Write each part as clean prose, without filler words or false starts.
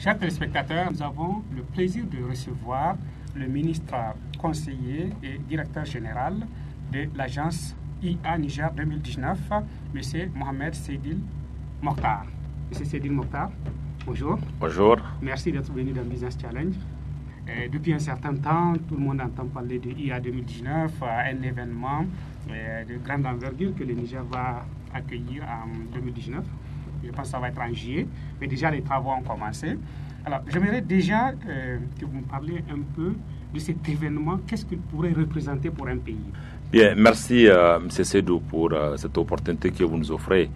Chers téléspectateurs, nous avons le plaisir de recevoir le ministre conseiller et directeur général de l'agence IA Niger 2019, M. Mohamed Seydil Mokhtar. M. Seydil Mokhtar, bonjour. Bonjour. Merci d'être venu dans Business Challenge. Depuis un certain temps, tout le monde entend parler de IA 2019, un événement de grande envergure que le Niger va accueillir en 2019. Je pense que ça va être en juillet, mais déjà les travaux ont commencé. Alors, j'aimerais déjà que vous me parliez un peu de cet événement. Qu'est-ce qu'il pourrait représenter pour un pays? Bien, merci M. Seydou pour cette opportunité que vous nous offrez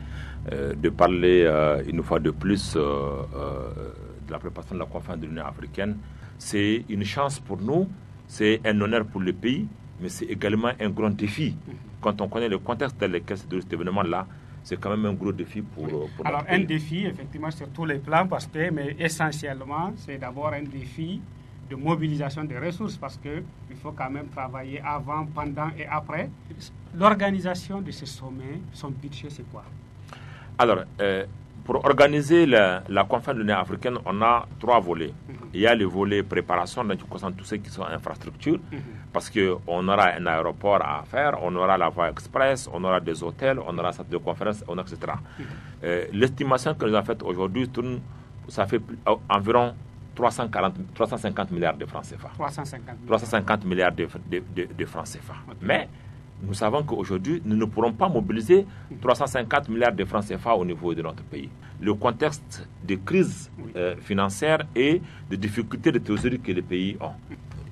de parler une fois de plus de la préparation de la conférence de l'Union africaine. C'est une chance pour nous, c'est un honneur pour le pays, mais c'est également un grand défi. Quand on connaît le contexte dans lequel se déroule cet événement-là, c'est quand même un gros défi pour Alors, un défi, effectivement, sur tous les plans, mais essentiellement, c'est d'abord un défi de mobilisation des ressources, parce qu'il faut quand même travailler avant, pendant et après. L'organisation de ce sommet, son budget, c'est quoi? Alors, pour organiser la conférence de l'Union africaine, on a 3 volets. Il y a le volet préparation, donc qui concerne tous ceux qui sont infrastructures, parce qu'on aura un aéroport à faire, on aura la voie express, on aura des hôtels, on aura salle de conférence, etc. L'estimation que nous avons faite aujourd'hui tourne, ça fait environ 350 milliards de francs CFA. 350 milliards de francs CFA. Okay. Mais nous savons qu'aujourd'hui, nous ne pourrons pas mobiliser 350 milliards de francs CFA au niveau de notre pays. Le contexte de crise financière et de difficultés de trésorerie que les pays ont.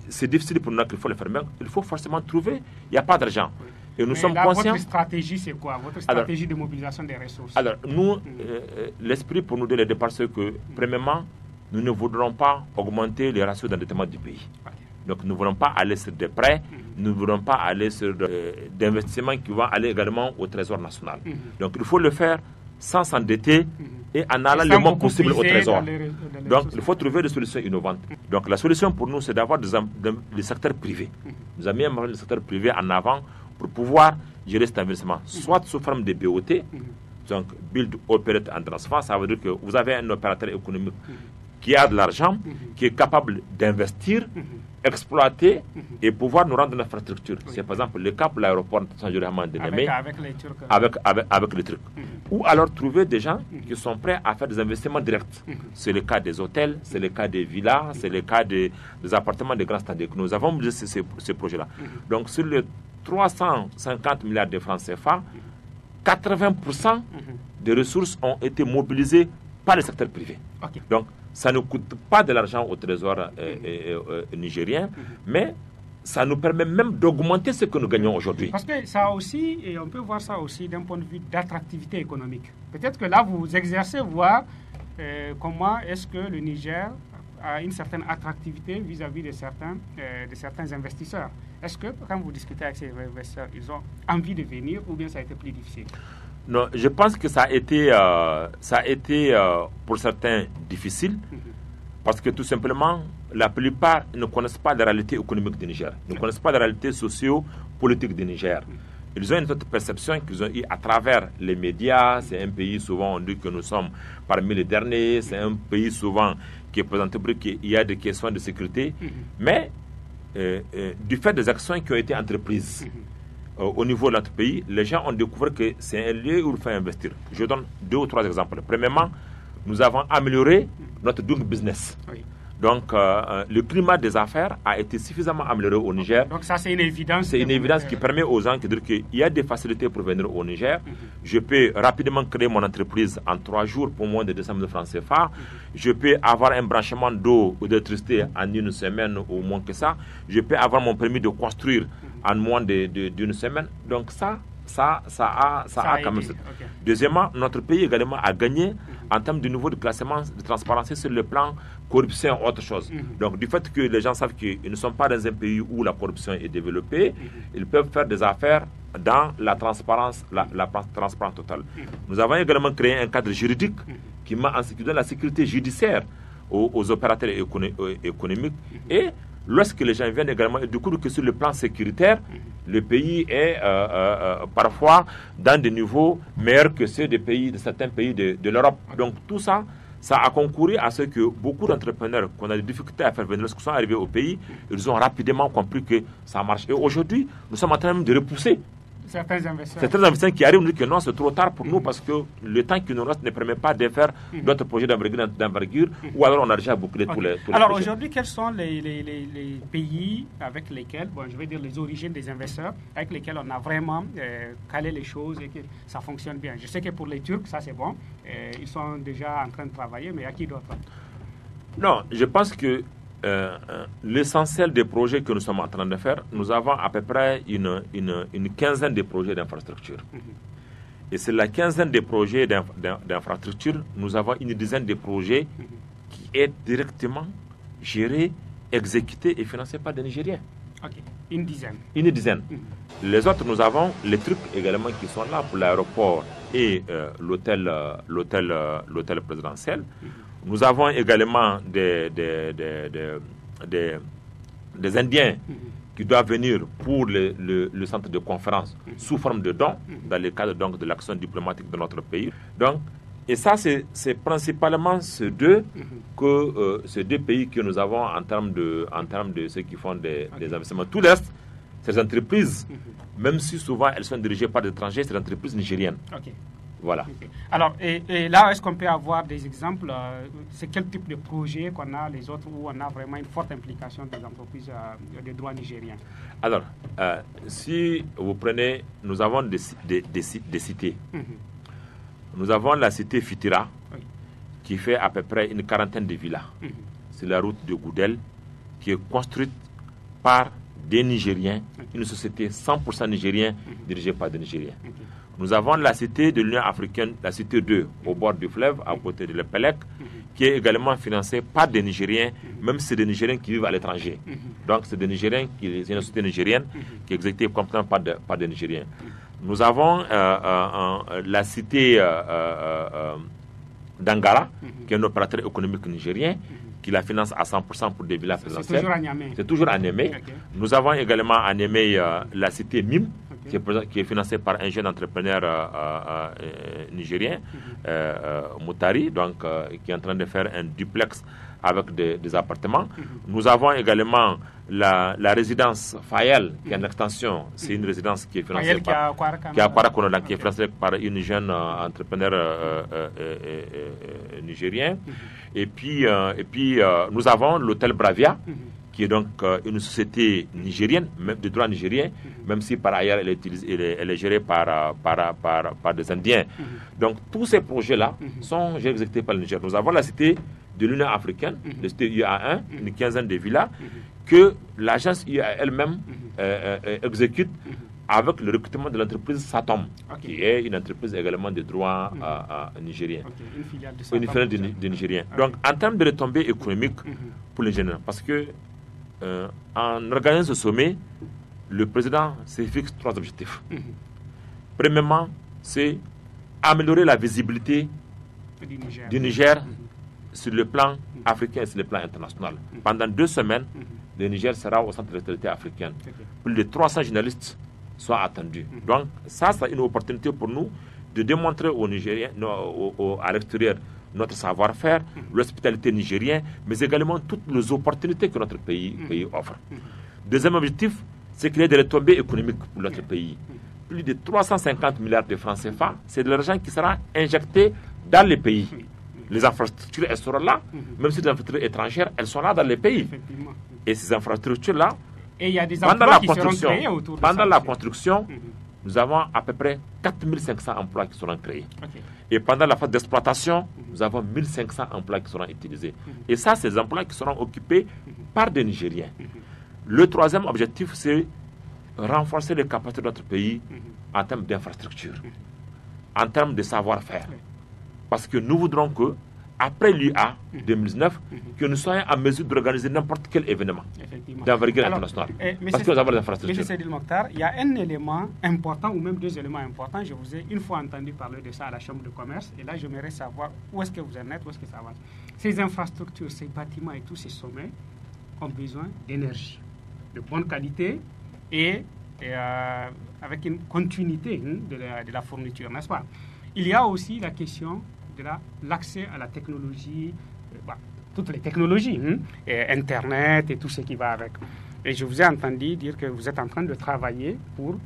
C'est difficile pour nous qu'il faut le faire, mais il faut forcément trouver. Il n'y a pas d'argent. Et nous sommes conscients. Votre stratégie, c'est quoi? Votre stratégie de mobilisation des ressources? Alors, nous, l'esprit pour nous de le départ, c'est que, premièrement, nous ne voudrons pas augmenter les ratios d'endettement du pays. Donc, nous ne voulons pas aller sur des prêts, nous ne voulons pas aller sur des investissements qui vont aller également au Trésor national. Donc, il faut le faire sans s'endetter et en allant le moins possible au Trésor. Donc, il faut trouver des solutions innovantes. Donc, la solution pour nous, c'est d'avoir des secteurs privés. Nous avons mis le secteur privé en avant pour pouvoir gérer cet investissement, soit sous forme de BOT, donc Build, Operate and Transfer, ça veut dire que vous avez un opérateur économique qui a de l'argent, qui est capable d'investir, exploiter et pouvoir nous rendre l'infrastructure. C'est par exemple le cas pour l'aéroport avec les Turcs. Ou alors trouver des gens qui sont prêts à faire des investissements directs. C'est le cas des hôtels, c'est le cas des villas, c'est le cas des appartements de grands standards. Nous avons mis ces projets-là. Donc sur les 350 milliards de francs CFA, 80% des ressources ont été mobilisées par le secteur privé. Donc, ça ne coûte pas de l'argent au trésor nigérien, mais ça nous permet même d'augmenter ce que nous gagnons aujourd'hui. Parce que ça aussi, et on peut voir ça aussi d'un point de vue d'attractivité économique. Peut-être que là, vous exercez, voir comment est-ce que le Niger a une certaine attractivité vis-à-vis de certains investisseurs. Est-ce que quand vous discutez avec ces investisseurs, ils ont envie de venir ou bien ça a été plus difficile? Non, je pense que ça a été pour certains difficile, parce que tout simplement, la plupart ne connaissent pas la réalité économique du Niger, ne connaissent pas la réalité socio-politique du Niger. Ils ont une autre perception qu'ils ont eue à travers les médias. C'est un pays, souvent on dit que nous sommes parmi les derniers, c'est un pays souvent qui est présenté pour qu'il y a des questions de sécurité, mais du fait des actions qui ont été entreprises, au niveau de notre pays, les gens ont découvert que c'est un lieu où il faut investir. Je donne 2 ou 3 exemples. Premièrement, nous avons amélioré notre doing business. Donc, le climat des affaires a été suffisamment amélioré au Niger. Donc, ça, c'est une évidence. C'est une évidence qui permet aux gens de dire qu'il y a des facilités pour venir au Niger. Je peux rapidement créer mon entreprise en 3 jours pour moins de 200 000 francs CFA. Je peux avoir un branchement d'eau ou d'électricité en 1 semaine ou moins que ça. Je peux avoir mon permis de construire en moins d'une semaine. Donc, ça a quand même. Deuxièmement, notre pays également a gagné en termes de niveau de classement de transparence sur le plan corruption ou autre chose. Donc, du fait que les gens savent qu'ils ne sont pas dans un pays où la corruption est développée, ils peuvent faire des affaires dans la transparence, la transparence totale. Nous avons également créé un cadre juridique qui donne la sécurité judiciaire aux opérateurs économiques et lorsque les gens viennent également, du coup, que sur le plan sécuritaire, le pays est parfois dans des niveaux meilleurs que ceux de certains pays de l'Europe. Donc tout ça, ça a concouru à ce que beaucoup d'entrepreneurs qu'on a des difficultés à faire venir, lorsqu'ils sont arrivés au pays, ils ont rapidement compris que ça marche. Et aujourd'hui, nous sommes en train de repousser certains investisseurs. Certains investisseurs qui arrivent nous disent que non, c'est trop tard pour nous parce que le temps qui nous reste ne permet pas de faire d'autres projets d'envergure ou alors on a déjà bouclé tous les alors projets. aujourd'hui, quels sont les pays avec lesquels, je vais dire les origines des investisseurs, avec lesquels on a vraiment calé les choses et que ça fonctionne bien? Je sais que pour les Turcs, ça c'est bon, ils sont déjà en train de travailler, mais à qui d'autre? Non, je pense que l'essentiel des projets que nous sommes en train de faire, nous avons à peu près une quinzaine de projets d'infrastructure. Et c'est la quinzaine de projets d'infrastructure, nous avons une dizaine de projets qui est directement gérés, exécutés et financés par des Nigériens. Ok, une dizaine. Une dizaine. Les autres, nous avons les trucs également qui sont là pour l'aéroport et l'hôtel présidentiel. Nous avons également des Indiens qui doivent venir pour le centre de conférence sous forme de dons dans le cadre donc, de l'action diplomatique de notre pays. Donc, et ça, c'est principalement ces deux pays que nous avons en termes de ceux qui font des investissements. Tout le reste, ces entreprises, même si souvent elles sont dirigées par des étrangers, c'est des entreprises nigériennes. Okay. Voilà. Okay. Alors, et là, est-ce qu'on peut avoir des exemples? C'est quel type de projet qu'on a, les autres, où on a vraiment une forte implication des entreprises de droit nigériens? Alors, si vous prenez, nous avons des cités. Nous avons la cité Fitira, qui fait à peu près une quarantaine de villas. C'est la route de Goudel, qui est construite par des Nigériens, une société 100% nigérienne, dirigée par des Nigériens. Nous avons la cité de l'Union africaine, la cité 2, au bord du fleuve, à côté de l'Epelec, qui est également financée par des Nigériens, même si c'est des Nigériens qui vivent à l'étranger. Donc, c'est des Nigériens, c'est une société nigérienne qui est exécutée complètement par des Nigériens. Nous avons la cité d'Angara, qui est un opérateur économique nigérien, qui la finance à 100% pour des villas présidentielles. C'est toujours à Niamey. C'est toujours à Niamey. Okay. Nous avons également à Niamey la cité MIM, qui est financée par un jeune entrepreneur nigérien, Moutari, donc, qui est en train de faire un duplex avec des appartements. Nous avons également la résidence Fayel, qui est en extension. C'est une résidence qui est financée qui est financée par une jeune entrepreneur nigérien. Et puis nous avons l'hôtel Bravia, qui est donc une société nigérienne, même de droit nigérien, même si par ailleurs elle est gérée par des Indiens. Donc tous ces projets-là sont exécutés par le Niger. Nous avons la cité de l'Union africaine, la cité UA1, une quinzaine de villas, que l'agence UA elle-même exécute avec le recrutement de l'entreprise Satom, qui est une entreprise également de droit nigérien. Une filiale de Nigérien. Donc en termes de retombées économiques pour les jeunes, parce que en organisant ce sommet, le président s'est fixé 3 objectifs. Premièrement, c'est améliorer la visibilité du Niger sur le plan africain et sur le plan international. Pendant 2 semaines, le Niger sera au centre de l'actualité africaine. Plus de 300 journalistes sont attendus. Donc, ça, c'est une opportunité pour nous de démontrer aux Nigériens, à l'extérieur, notre savoir-faire, l'hospitalité nigérienne, mais également toutes les opportunités que notre pays offre. Deuxième objectif, c'est qu'il y ait des retombées économiques pour notre pays. Plus de 350 milliards de francs CFA, c'est de l'argent qui sera injecté dans les pays. Les infrastructures, elles seront là, même si des infrastructures étrangères, elles sont là dans les pays. Et ces infrastructures-là, et il y a des emplois qui seront créés autour de ça. Pendant la construction, nous avons à peu près 4500 emplois qui seront créés. Et pendant la phase d'exploitation, nous avons 1500 emplois qui seront utilisés. Et ça, c'est des emplois qui seront occupés par des Nigériens. Le troisième objectif, c'est renforcer les capacités de notre pays en termes d'infrastructure, en termes de savoir-faire. Parce que nous voudrons que, après l'UA 2019, que nous soyons en mesure d'organiser n'importe quel événement d'envergure internationale. Parce que nous avons les infrastructures. M. Sedil Mokhtar, il y a un élément important, ou même 2 éléments importants. Je vous ai une fois entendu parler de ça à la Chambre de commerce. Et là, j'aimerais savoir où est-ce que vous en êtes, où est-ce que ça va. Ces infrastructures, ces bâtiments et tous ces sommets ont besoin d'énergie, de bonne qualité et avec une continuité de la fourniture, n'est-ce pas? Il y a aussi la question l'accès à la technologie, toutes les technologies, et Internet et tout ce qui va avec. Et je vous ai entendu dire que vous êtes en train de travailler pour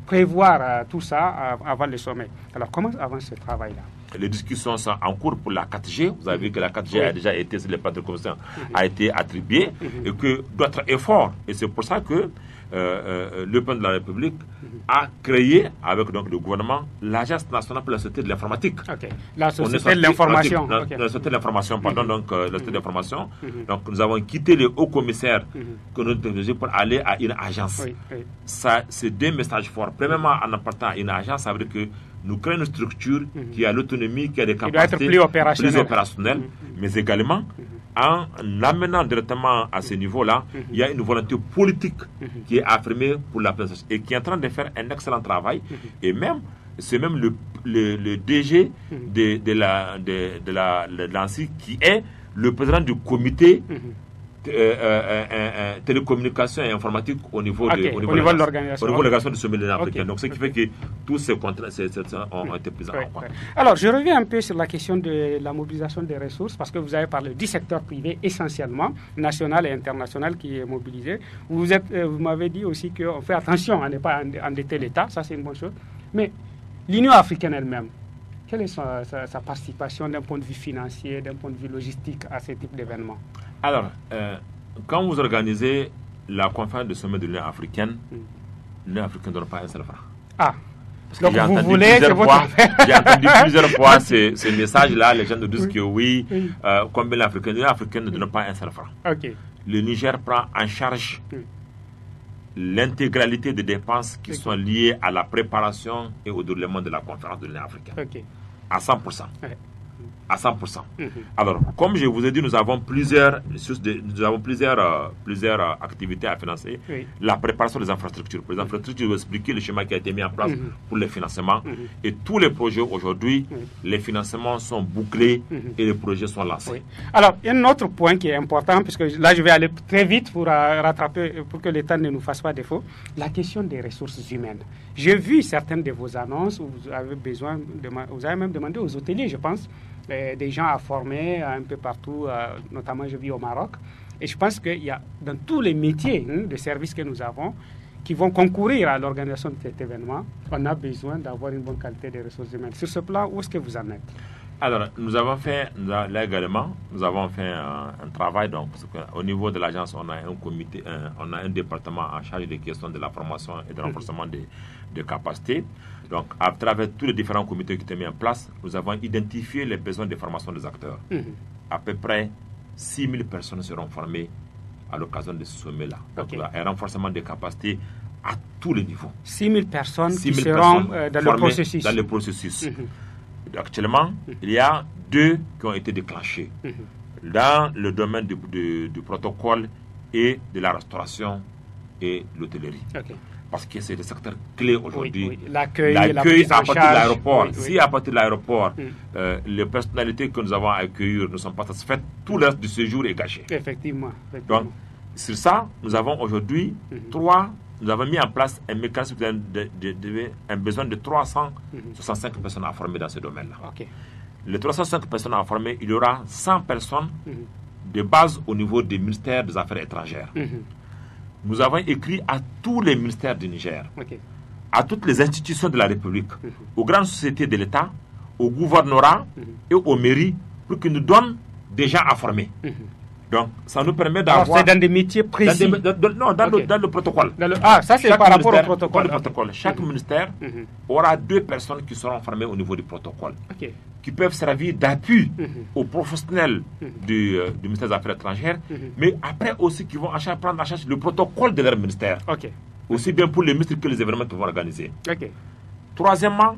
prévoir tout ça avant le sommet. Alors, comment avance ce travail-là? Les discussions sont en cours pour la 4G. Vous avez vu que la 4G a déjà été sur les plateaux de commission, a été attribuée, et que d'autres efforts, et c'est pour ça que le président de la République a créé, avec donc le gouvernement, l'Agence nationale pour la société de l'informatique. La société de l'information. La société de l'information, pardon, donc la société de l'information. Donc nous avons quitté le haut commissaire que nous technologies pour aller à une agence. Ça, c'est deux messages forts. Premièrement, en appartenant à une agence, ça veut dire que nous créons une structure qui a l'autonomie, qui a des capacités plus opérationnelles, mais également en l'amenant directement à ce niveau-là, il y a une volonté politique qui est affirmée pour la présidence et qui est en train de faire un excellent travail. Et même, c'est même le DG de l'ANSSI qui est le président du comité télécommunications et informatique au niveau de l'organisation du sommet de l'Union africaine. Donc, ce qui fait que tous ces contrats ont été pris en compte. Alors, je reviens un peu sur la question de la mobilisation des ressources, parce que vous avez parlé du secteur privé essentiellement, national et international, qui est mobilisé. Vous m'avez dit aussi qu'on fait attention à ne pas endetter l'État, ça c'est une bonne chose. Mais l'Union africaine elle-même, quelle est sa participation d'un point de vue financier, d'un point de vue logistique à ce type d'événement? Alors, quand vous organisez la conférence de sommet de l'Union africaine, l'Union africaine ne donne pas un seul franc. Donc vous voulez que votre... J'ai entendu plusieurs fois ces messages-là, les gens nous disent que oui, combien l'Union africaine ne donne pas un seul franc. Le Niger prend en charge l'intégralité des dépenses qui sont liées à la préparation et au déroulement de la conférence de l'Union africaine. À 100%. À 100%. Alors, comme je vous ai dit, nous avons plusieurs activités à financer. La préparation des infrastructures. Pour les infrastructures, je vais expliquer le schéma qui a été mis en place pour les financements. Et tous les projets aujourd'hui, les financements sont bouclés et les projets sont lancés. Alors, un autre point qui est important, puisque là, je vais aller très vite pour rattraper, pour que l'État ne nous fasse pas défaut, la question des ressources humaines. J'ai vu certaines de vos annonces où vous avez même demandé aux hôteliers, je pense, des gens à former un peu partout, notamment je vis au Maroc. Et je pense qu'il y a dans tous les métiers de services que nous avons qui vont concourir à l'organisation de cet événement, on a besoin d'avoir une bonne qualité des ressources humaines. Sur ce plan, où est-ce que vous en êtes? Alors, nous avons fait, là également, nous avons fait un travail, donc, parce qu'au niveau de l'agence, on a un comité, on a un département en charge des questions de la formation et de renforcement des capacités. Donc, à travers tous les différents comités qui étaient mis en place, nous avons identifié les besoins de formation des acteurs. À peu près 6 000 personnes seront formées à l'occasion de ce sommet-là. Donc, un renforcement des capacités à tous les niveaux. 6 000 personnes qui seront dans le processus. Dans le processus. Actuellement, il y a 2 qui ont été déclenchés dans le domaine du protocole et de la restauration et l'hôtellerie. Parce que c'est des secteurs clés aujourd'hui. L'accueil à partir de l'aéroport. Si à partir de l'aéroport, les personnalités que nous avons à accueillir ne sont pas satisfaites, tout le reste du séjour est gâché. Effectivement. Donc, sur ça, nous avons aujourd'hui nous avons mis en place un mécanisme un besoin de 365 personnes à former dans ce domaine-là. Les 305 personnes à former, il y aura 100 personnes de base au niveau des ministères des Affaires étrangères. Nous avons écrit à tous les ministères du Niger, à toutes les institutions de la République, aux grandes sociétés de l'État, au gouvernorat et aux mairies pour qu'ils nous donnent des gens à former. Donc, ça nous permet d'avoir... C'est dans des métiers précis. Dans le protocole. Ça, c'est par rapport au protocole. Chaque ministère aura 2 personnes qui seront formées au niveau du protocole, qui peuvent servir d'appui aux professionnels du ministère des Affaires étrangères, mais après aussi qui vont prendre en charge le protocole de leur ministère. Aussi bien pour les ministres que les événements qu'ils vont organiser. Troisièmement,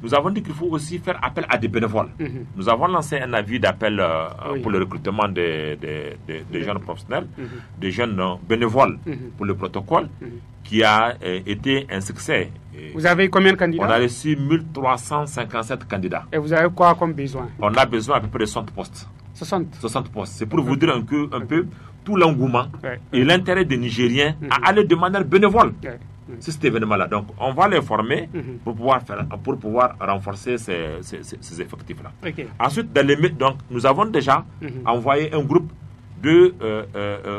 nous avons dit qu'il faut aussi faire appel à des bénévoles. Nous avons lancé un avis d'appel pour le recrutement des jeunes professionnels, des jeunes bénévoles pour le protocole, qui a été un succès. Vous avez combien de candidats? On a reçu 1357 candidats. Et vous avez quoi comme besoin? On a besoin à peu près de 60 postes. 60 postes. C'est pour vous dire un peu tout l'engouement et l'intérêt des Nigériens à aller de manière bénévole sur cet événement-là. Donc, on va les former pour pouvoir renforcer ces effectifs-là. Ensuite, donc, nous avons déjà envoyé un groupe de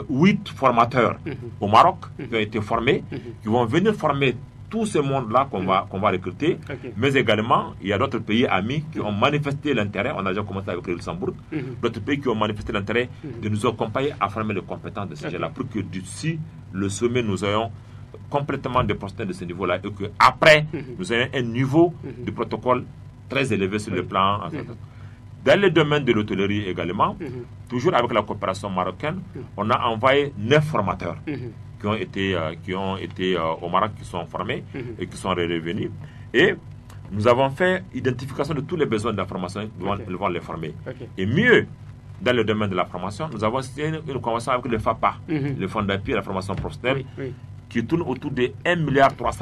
8 formateurs au Maroc qui ont été formés, qui vont venir former tout ce monde-là qu'on va recruter, mais également, il y a d'autres pays amis qui ont manifesté l'intérêt, on a déjà commencé avec le Luxembourg, d'autres pays qui ont manifesté l'intérêt de nous accompagner à former les compétences de ces gens-là, pour que d'ici le sommet, nous ayons complètement des professionnels de ce niveau-là, et qu'après, nous ayons un niveau de protocole très élevé sur le plan. Dans le domaine de l'hôtellerie également, toujours avec la coopération marocaine, on a envoyé 9 formateurs qui ont été au Maroc, qui sont formés et qui sont revenus. Et nous avons fait identification de tous les besoins d'information, nous devons les former. Et mieux, dans le domaine de la formation, nous avons signé une convention avec le FAPA, le Fonds d'appui à la formation professionnelle, qui tourne autour de 1,3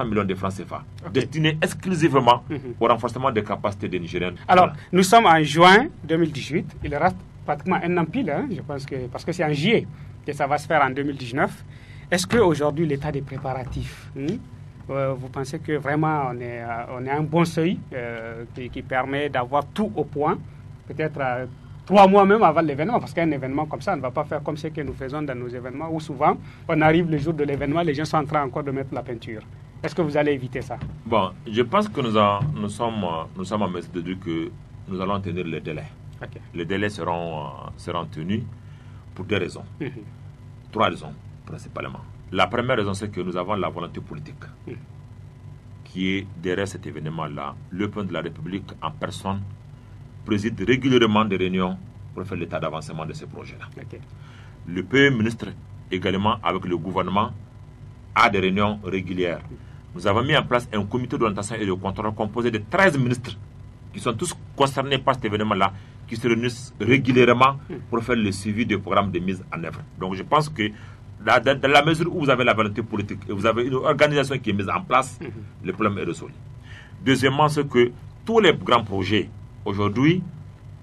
milliard de francs CFA, destiné exclusivement au renforcement des capacités des Nigériens. Alors, nous sommes en juin 2018, il reste pratiquement un an pile, je pense parce que c'est en juillet que ça va se faire en 2019. Est-ce qu'aujourd'hui, l'état des préparatifs, vous pensez que vraiment on est à un bon seuil qui permet d'avoir tout au point, peut-être 3 mois même avant l'événement, parce qu'un événement comme ça, on ne va pas faire comme ce que nous faisons dans nos événements, où souvent, on arrive le jour de l'événement, les gens sont en train encore de mettre la peinture. Est-ce que vous allez éviter ça? Bon, je pense que nous sommes en mesure de dire que nous allons tenir les délais. Les délais seront tenus pour 2 raisons. 3 raisons, principalement. La première raison, c'est que nous avons la volonté politique qui est derrière cet événement-là. Le président de la République en personne préside régulièrement des réunions pour faire l'état d'avancement de ces projets-là. Le Premier ministre, également avec le gouvernement, a des réunions régulières. Nous avons mis en place un comité d'orientation et de contrôle composé de 13 ministres qui sont tous concernés par cet événement-là, qui se réunissent régulièrement pour faire le suivi des programmes de mise en œuvre. Donc je pense que dans la mesure où vous avez la volonté politique et vous avez une organisation qui est mise en place, le problème est résolu. Deuxièmement, c'est que tous les grands projets aujourd'hui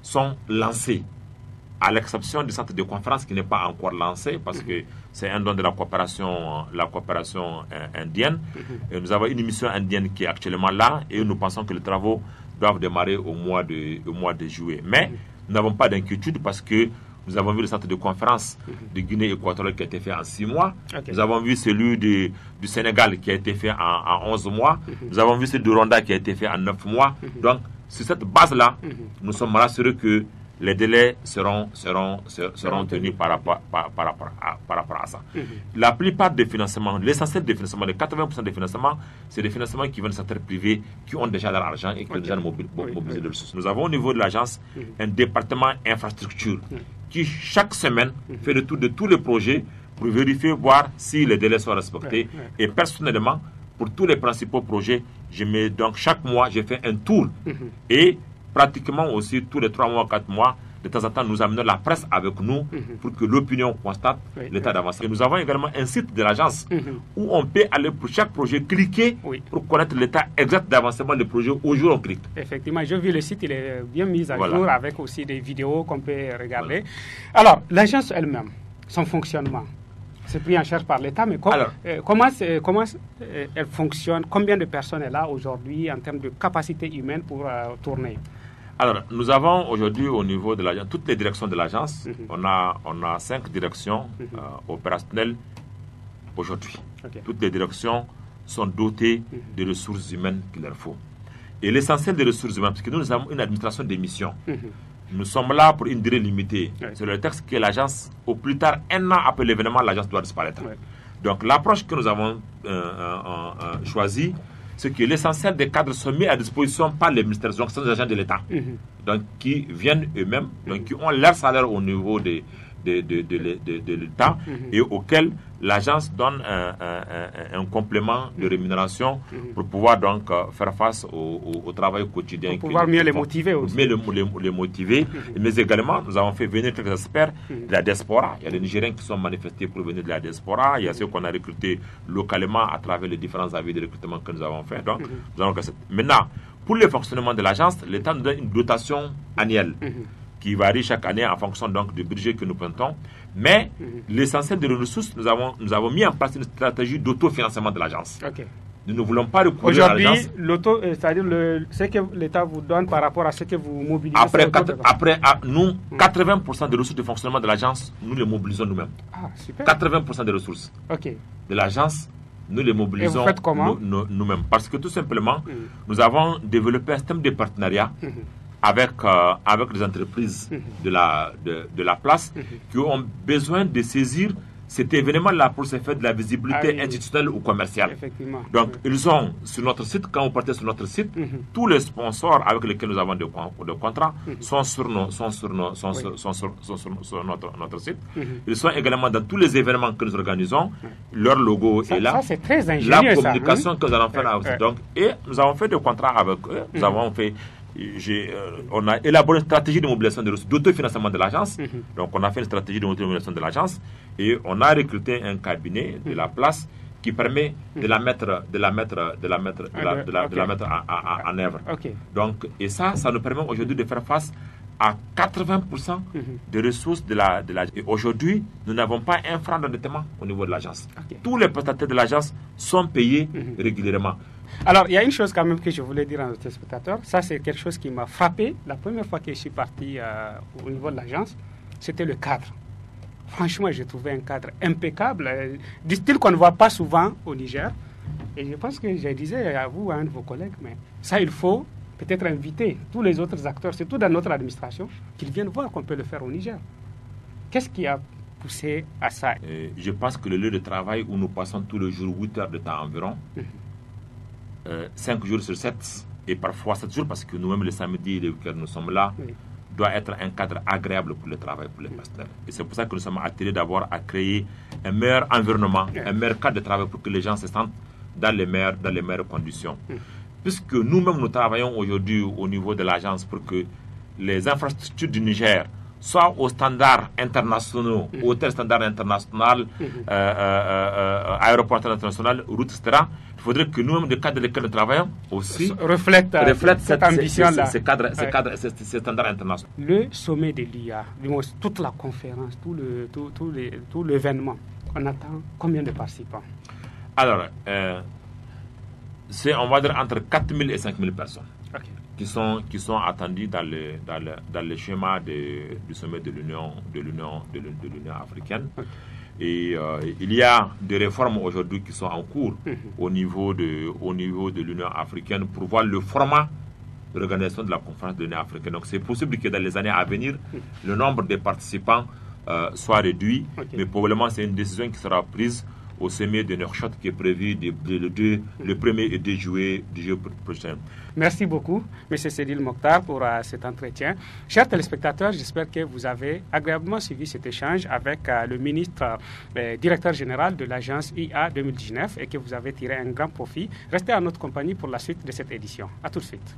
sont lancés, à l'exception du centre de conférence qui n'est pas encore lancé parce que c'est un don de la coopération indienne. Et nous avons une mission indienne qui est actuellement là et nous pensons que les travaux doivent démarrer au mois de juillet. Mais nous n'avons pas d'inquiétude parce que nous avons vu le centre de conférence de Guinée équatoriale qui a été fait en 6 mois. Nous avons vu celui du Sénégal qui a été fait en 11 mois. Nous avons vu celui du Rwanda qui a été fait en 9 mois. Donc, sur cette base-là, nous sommes rassurés que les délais seront tenus par rapport à ça. La plupart des financements, l'essentiel des financements, les 80% des financements, c'est des financements qui viennent du secteur privé, qui ont déjà leur argent et qui ont déjà mobilisé de ressources. Nous avons au niveau de l'agence un département infrastructure qui chaque semaine fait le tour de tous les projets pour vérifier, voir si les délais sont respectés. Et personnellement, pour tous les principaux projets, donc chaque mois, j'ai fait un tour. Et pratiquement aussi tous les 3 mois, 4 mois, de temps en temps, nous amenons la presse avec nous pour que l'opinion constate l'état d'avancement. Et nous avons également un site de l'agence où on peut aller pour chaque projet cliquer pour connaître l'état exact d'avancement du projet au jour où on clique. Effectivement, j'ai vu le site, il est bien mis à jour avec aussi des vidéos qu'on peut regarder. Alors, l'agence elle-même, son fonctionnement, c'est pris en charge par l'État, mais comment elle fonctionne? Combien de personnes est là aujourd'hui en termes de capacité humaine pour tourner? Alors, nous avons aujourd'hui au niveau de l'agence, toutes les directions de l'agence, on a 5 directions opérationnelles aujourd'hui. Toutes les directions sont dotées de ressources humaines qu'il leur faut. Et l'essentiel des ressources humaines, parce que nous avons une administration des missions. Nous sommes là pour une durée limitée. C'est le texte que l'agence, au plus tard, 1 an après l'événement, l'agence doit disparaître. Donc l'approche que nous avons choisie, c'est que l'essentiel des cadres sont mis à disposition par les ministères, donc ce sont des agents de l'État, donc qui viennent eux-mêmes, donc qui ont leur salaire au niveau de l'État et auquel l'agence donne un complément de rémunération pour pouvoir donc faire face au travail quotidien. Pour pouvoir mieux les motiver aussi. Mieux les motiver. Mais également, nous avons fait venir quelques experts de la diaspora. Il y a des Nigériens qui sont manifestés pour venir de la diaspora. Il y a ceux qu'on a recrutés localement à travers les différents avis de recrutement que nous avons fait. Donc, nous avons... Maintenant, pour le fonctionnement de l'agence, l'État nous donne une dotation annuelle qui varie chaque année en fonction donc du budget que nous prêtons. Mais l'essentiel de nos ressources, nous avons mis en place une stratégie d'autofinancement de l'agence. Ok. Nous ne voulons pas recourir à l'agence. Aujourd'hui, c'est-à-dire ce que l'État vous donne par rapport à ce que vous mobilisez. Après, nous, 80% des ressources de fonctionnement de l'agence, nous les mobilisons nous-mêmes. Ah, super. 80% des ressources de l'agence, nous les mobilisons. Et vous faites comment? Nous-mêmes. Parce que tout simplement, nous avons développé un système de partenariat avec les entreprises de la place qui ont besoin de saisir cet événement-là pour se faire de la visibilité institutionnelle ou commerciale. Donc, ils ont sur notre site, quand vous partez sur notre site, tous les sponsors avec lesquels nous avons de contrats sont sur notre site. Ils sont également dans tous les événements que nous organisons. Leur logo est là. Ça, c'est très ingénieux, la communication que nous allons faire avec donc, et nous avons fait des contrats avec eux. Nous avons fait. On a élaboré une stratégie de mobilisation de ressources, d'autofinancement de l'agence. Donc, on a fait une stratégie de mobilisation de l'agence et on a recruté un cabinet de la place qui permet de la mettre en œuvre. Donc, et ça nous permet aujourd'hui de faire face à 80% des ressources de la. Et aujourd'hui, nous n'avons pas un franc d'endettement au niveau de l'agence. Tous les prestataires de l'agence sont payés régulièrement. Alors, il y a une chose quand même que je voulais dire à nos téléspectateurs. Ça, c'est quelque chose qui m'a frappé. La première fois que je suis parti au niveau de l'agence, c'était le cadre. Franchement, j'ai trouvé un cadre impeccable, du style qu'on ne voit pas souvent au Niger. Et je pense que je disais à vous, à un de vos collègues, mais ça, il faut peut-être inviter tous les autres acteurs, surtout dans notre administration, qu'ils viennent voir qu'on peut le faire au Niger. Qu'est-ce qui a poussé à ça? Je pense que le lieu de travail où nous passons tous les jours 8 heures de temps environ, 5 jours sur 7 et parfois 7 jours parce que nous-mêmes les samedis et les week-ends nous sommes là, doit être un cadre agréable pour le travail, pour les personnels. Et c'est pour ça que nous sommes attirés d'abord à créer un meilleur environnement, un meilleur cadre de travail pour que les gens se sentent dans les meilleures conditions. Puisque nous-mêmes nous travaillons aujourd'hui au niveau de l'agence pour que les infrastructures du Niger soient aux standards internationaux, hôtels standards internationaux, aéroports internationaux, routes, etc. Il faudrait que nous-mêmes, le cadre dans lequel nous travaillons, aussi reflète cette ambition-là, ces standards internationaux. Le sommet de l'IA, toute la conférence, tout l'événement, on attend combien de participants? Alors, c'est, on va dire, entre 4 000 et 5 000 personnes qui sont attendues dans le schéma du sommet de l'Union africaine. Et il y a des réformes aujourd'hui qui sont en cours au niveau de l'Union africaine pour voir le format de l'organisation de la conférence de l'Union africaine. Donc c'est possible que dans les années à venir, le nombre de participants soit réduit, mais probablement c'est une décision qui sera prise au sommet de Nouakchott qui est prévu le 1er et 2 juillet prochain. Merci beaucoup, M. Sedil Mokhtar, pour cet entretien. Chers téléspectateurs, j'espère que vous avez agréablement suivi cet échange avec le ministre directeur général de l'agence IA 2019 et que vous avez tiré un grand profit. Restez à notre compagnie pour la suite de cette édition. À tout de suite.